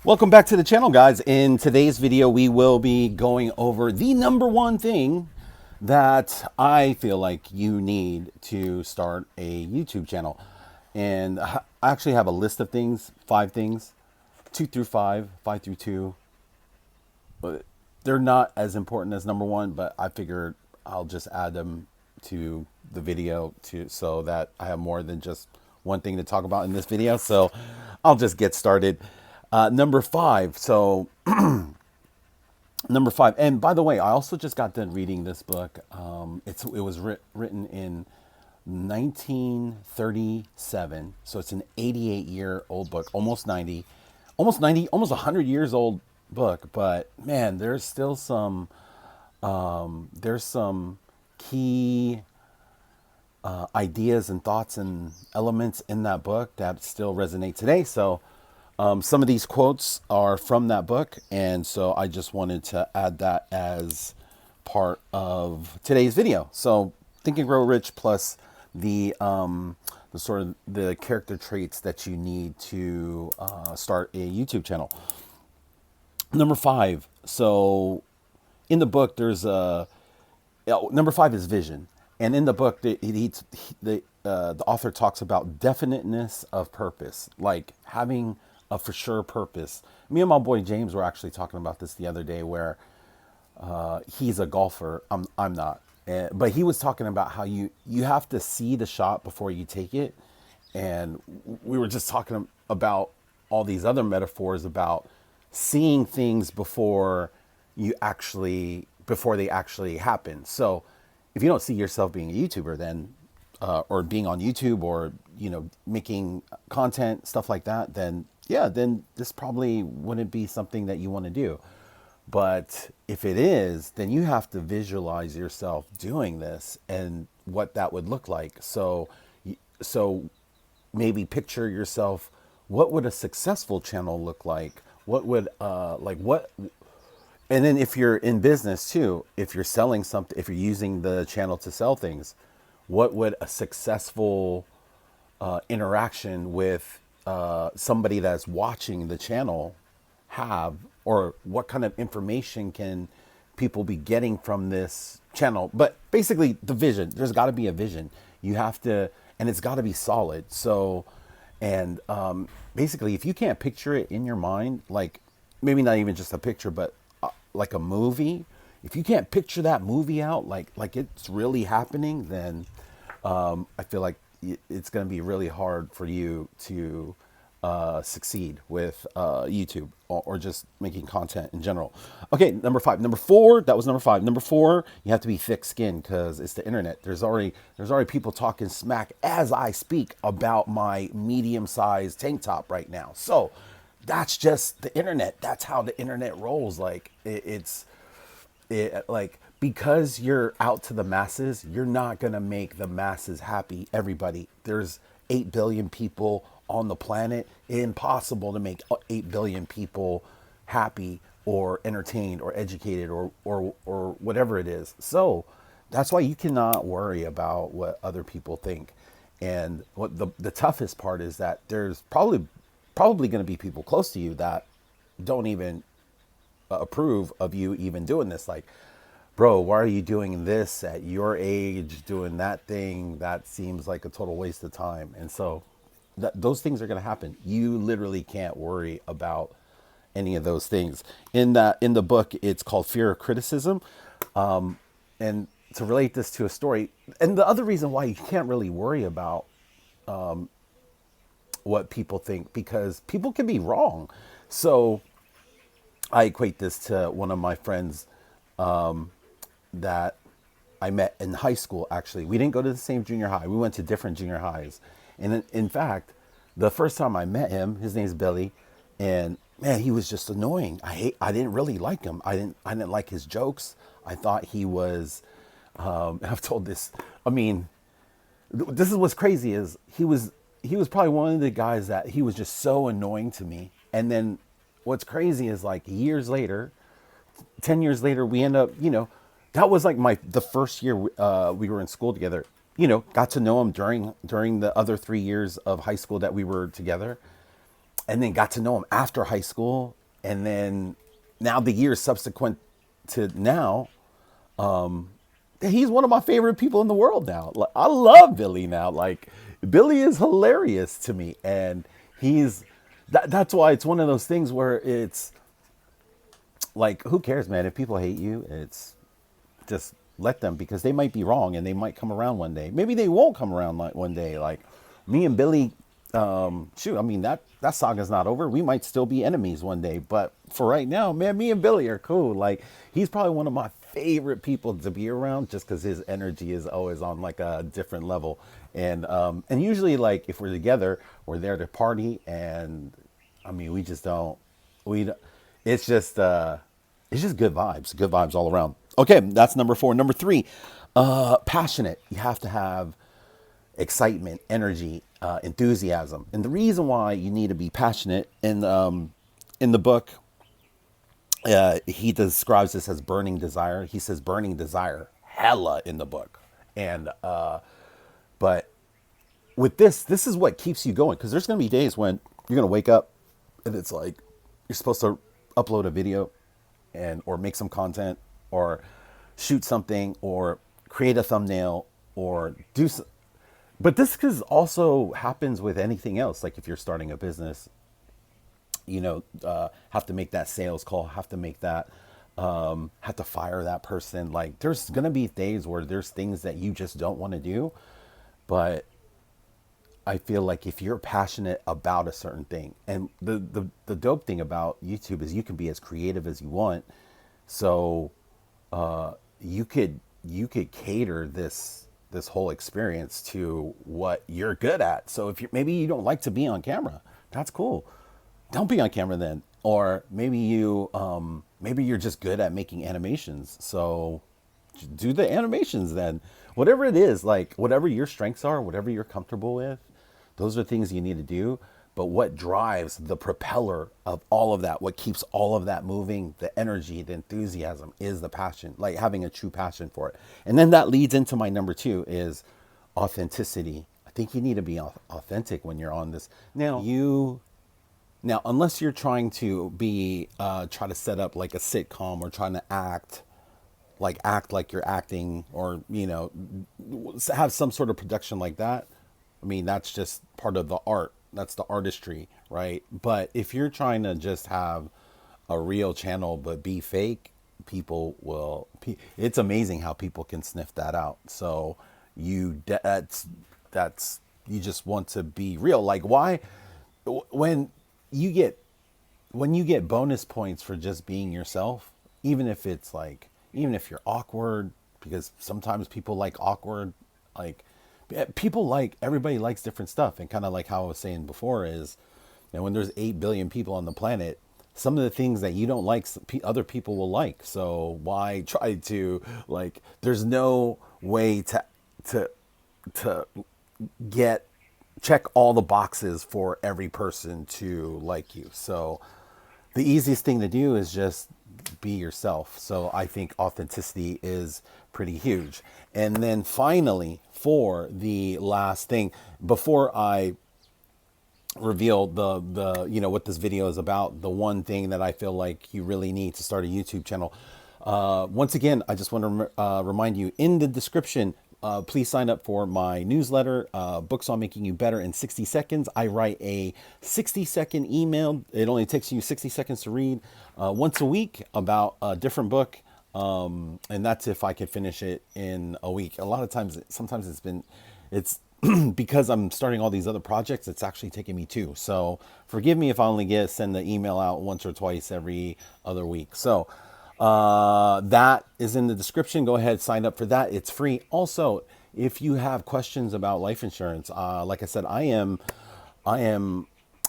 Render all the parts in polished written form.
Welcome back to the channel, guys. In today's video, we will be going over the number one thing that I feel like you need to start a YouTube channel. And I actually have a list of things, 5 things, 2 through 5, 5 through 2. But they're not as important as number one, but I figured I'll just add them to the video so that I have more than just one thing to talk about in this video. So I'll just get started. Number 5. So number 5. And by the way, I also just got done reading this book. It was written in 1937. So it's an 88-year-old book, almost 90, almost 100 years old book. But man, there's still there's some key ideas and thoughts and elements in that book that still resonate today. So some of these quotes are from that book, and so I just wanted to add that as part of today's video. So Think and Grow Rich plus the sort of the character traits that you need to start a YouTube channel. Number 5. So in the book, there's number 5 is vision, and in the book, the author talks about definiteness of purpose, like having a for sure purpose. Me and my boy James were actually talking about this the other day, where he's a golfer. I'm not, but he was talking about how you have to see the shot before you take it, and we were just talking about all these other metaphors about seeing things before they actually happen. So if you don't see yourself being a YouTuber, then or being on YouTube, or making content, stuff like that, then yeah, then this probably wouldn't be something that you want to do. But if it is, then you have to visualize yourself doing this and what that would look like. So maybe picture yourself, what would a successful channel look like? What would and then if you're in business too, if you're selling something, if you're using the channel to sell things, what would a successful interaction with somebody that's watching the channel have, or what kind of information can people be getting from this channel? But basically, the vision, there's got to be a vision. You have to, and it's got to be solid. So, and basically, if you can't picture it in your mind, like maybe not even just a picture, but like a movie, if you can't picture that movie out, like it's really happening, then I feel like it's going to be really hard for you to succeed with YouTube, or just making content in general. Okay, number 5. Number 4, that was number 5. Number 4, you have to be thick-skinned, because it's the internet. There's already people talking smack as I speak about my medium-sized tank top right now. So that's just the internet. That's how the internet rolls. Like like, because you're out to the masses, you're not going to make the masses happy, everybody. There's 8 billion people on the planet. Impossible to make 8 billion people happy or entertained or educated or whatever it is. So that's why you cannot worry about what other people think. And what the toughest part is that there's probably going to be people close to you that don't even approve of you even doing this. Like, bro, why are you doing this at your age, doing that thing? That seems like a total waste of time. And so those things are going to happen. You literally can't worry about any of those things. In the book, it's called Fear of Criticism. And to relate this to a story, and the other reason why you can't really worry about what people think, because people can be wrong. So I equate this to one of my friends that I met in high school. Actually, we didn't go to the same junior high. We went to different junior highs. And in fact, the first time I met him, his name's Billy, and man, he was just annoying. I didn't really like him. I didn't like his jokes. I thought he was I've told this. I mean, this is what's crazy, is he was probably one of the guys that he was just so annoying to me. And then what's crazy is, like, years later, 10 years later, we end up, that was like the first year we were in school together. Got to know him during the other 3 years of high school that we were together. and then got to know him after high school, and then now the years subsequent to now, he's one of my favorite people in the world now. Like, I love Billy now. Like, Billy is hilarious to me, and that's why it's one of those things where it's like, who cares, man? If people hate you, it's just let them, because they might be wrong and they might come around one day. Maybe they won't come around like one day. Like me and Billy, shoot, I mean that saga's not over. We might still be enemies one day, but for right now, man, me and Billy are cool. Like, he's probably one of my favorite people to be around, just because his energy is always on like a different level. And usually, like, if we're together, we're there to party, and I mean, we just don't we don't- it's just good vibes all around. Okay, that's number 4. Number 3, passionate. You have to have excitement, energy, enthusiasm. And the reason why you need to be passionate, in the book, he describes this as burning desire. He says burning desire hella in the book. And but with this is what keeps you going, because there's going to be days when you're going to wake up and it's like you're supposed to upload a video and or make some content or shoot something or create a thumbnail or do so. But this also happens with anything else. Like if you're starting a business, have to make that sales call, have to make that, have to fire that person. Like, there's going to be days where there's things that you just don't want to do. But I feel like if you're passionate about a certain thing, and the dope thing about YouTube is you can be as creative as you want. So you could cater this whole experience to what you're good at. So if maybe you don't like to be on camera, that's cool. Don't be on camera then. Or maybe maybe you're just good at making animations. So do the animations then. Whatever it is, like whatever your strengths are, whatever you're comfortable with, those are things you need to do. But what drives the propeller of all of that, what keeps all of that moving, the energy, the enthusiasm, is the passion, like having a true passion for it. And then that leads into my number 2 is authenticity. I think you need to be authentic when you're on this. Now, unless you're trying to try to set up like a sitcom or trying to act like you're acting, or, have some sort of production like that. I mean, that's just part of the art. That's the artistry, right? But if you're trying to just have a real channel but be fake, it's amazing how people can sniff that out. So you just want to be real. Like, why, when you get bonus points for just being yourself, even if you're awkward, because sometimes people like awkward, like everybody likes different stuff. And kind of like how I was saying before is, when there's 8 billion people on the planet, some of the things that you don't like, other people will like. So why try to, like, there's no way to check all the boxes for every person to like you. So the easiest thing to do is just be yourself. So I think authenticity is pretty huge. And then finally, for the last thing, before I reveal the what this video is about, the one thing that I feel like you really need to start a YouTube channel. Once again, I just want to remind you, in the description, please sign up for my newsletter, Books on Making You Better in 60 Seconds. I write a 60-second email. It only takes you 60 seconds to read once a week about a different book. And that's if I could finish it in a week. A lot of times, sometimes it's because I'm starting all these other projects, it's actually taking me 2. So forgive me if I only send the email out once or twice every other week. So that is in the description. Go ahead, sign up for that. It's free. Also, if you have questions about life insurance, like I said, I am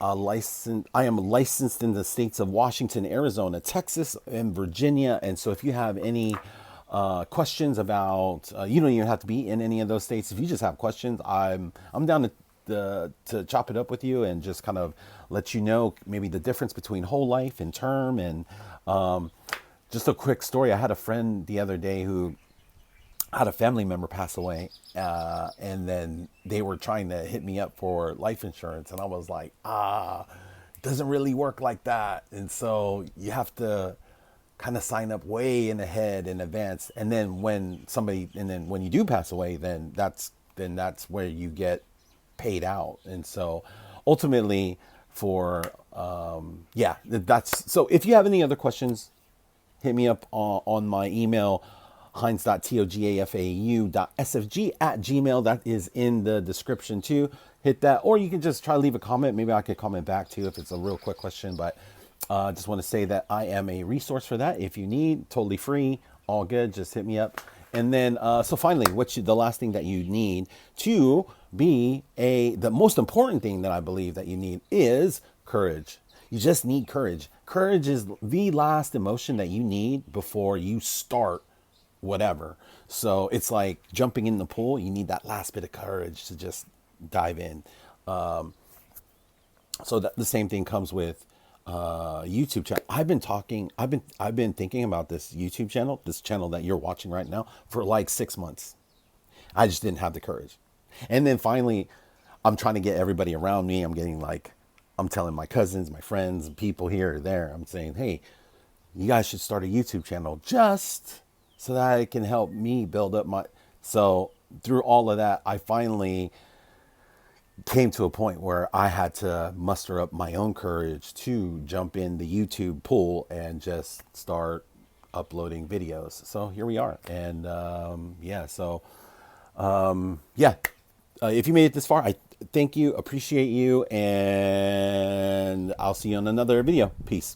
licensed in the states of Washington, Arizona, Texas, and Virginia. And so if you have any questions about, you don't even have to be in any of those states. If you just have questions, I'm down to chop it up with you and just kind of let you know maybe the difference between whole life and term. And just a quick story. I had a friend the other day who had a family member pass away, and then they were trying to hit me up for life insurance, and I was like, doesn't really work like that. And so you have to kind of sign up way in ahead in advance. And then when you do pass away, then that's where you get paid out. And so ultimately that's so. If you have any other questions, hit me up on my email, heinz.togafau.sfg@gmail. That is in the description too. Hit that, or you can just try to leave a comment. Maybe I could comment back too if it's a real quick question. But I just want to say that I am a resource for that. If you need, totally free, all good. Just hit me up. And then, so finally, the last thing that you need to be the most important thing that I believe that you need is courage. You just need courage. Courage is the last emotion that you need before you start whatever. So it's like jumping in the pool. You need that last bit of courage to just dive in. So that the same thing comes with YouTube channel. I've been thinking about this YouTube channel, this channel that you're watching right now, for like 6 months. I just didn't have the courage. And then finally, I'm trying to get everybody around me. I'm telling my cousins, my friends, people here or there. I'm saying, hey, you guys should start a YouTube channel just so that it can help me build up so through all of that, I finally came to a point where I had to muster up my own courage to jump in the YouTube pool and just start uploading videos. So here we are. And if you made it this far, I thank you, appreciate you, and I'll see you on another video. Peace.